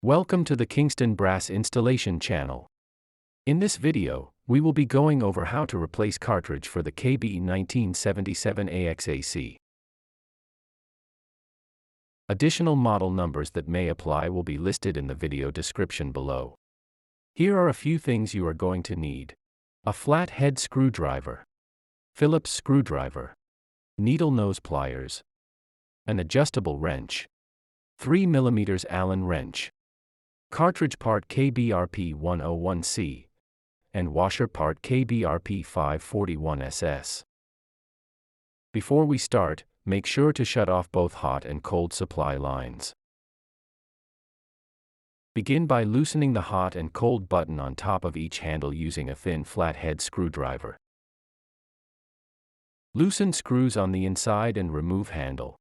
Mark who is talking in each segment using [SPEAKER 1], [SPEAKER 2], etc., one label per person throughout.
[SPEAKER 1] Welcome to the Kingston Brass Installation channel. In this video, we will be going over how to replace cartridge for the KB1977AXAC. Additional model numbers that may apply will be listed in the video description below. Here are a few things you are going to need. A flat head screwdriver, Phillips screwdriver, needle nose pliers, an adjustable wrench, 3 mm Allen wrench, cartridge part KBRP101C, and washer part KBRP541SS. Before we start, make sure to shut off both hot and cold supply lines. Begin by loosening the hot and cold button on top of each handle using a thin flathead screwdriver. Loosen screws on the inside and remove handle.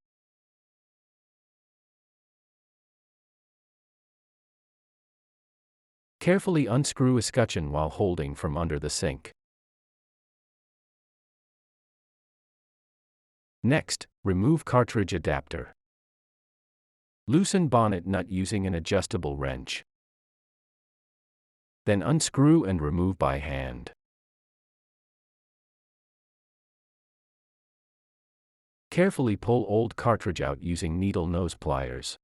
[SPEAKER 1] Carefully unscrew escutcheon while holding from under the sink. Next, remove cartridge adapter. Loosen bonnet nut using an adjustable wrench. Then unscrew and remove by hand. Carefully pull old cartridge out using needle nose pliers.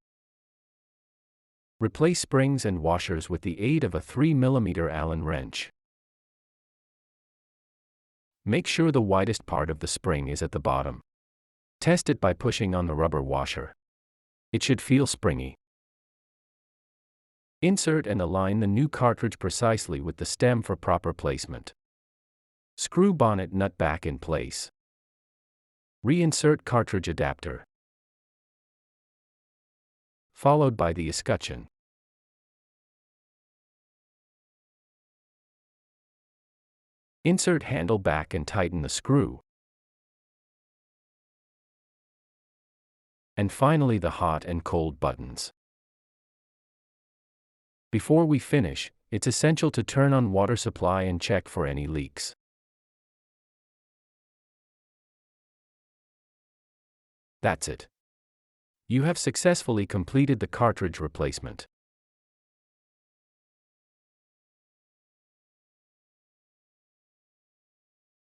[SPEAKER 1] Replace springs and washers with the aid of a 3 mm Allen wrench. Make sure the widest part of the spring is at the bottom. Test it by pushing on the rubber washer. It should feel springy. Insert and align the new cartridge precisely with the stem for proper placement. Screw bonnet nut back in place. Reinsert cartridge adapter, followed by the escutcheon. Insert handle back and tighten the screw. And finally the hot and cold buttons. Before we finish, it's essential to turn on water supply and check for any leaks. That's it. You have successfully completed the cartridge replacement.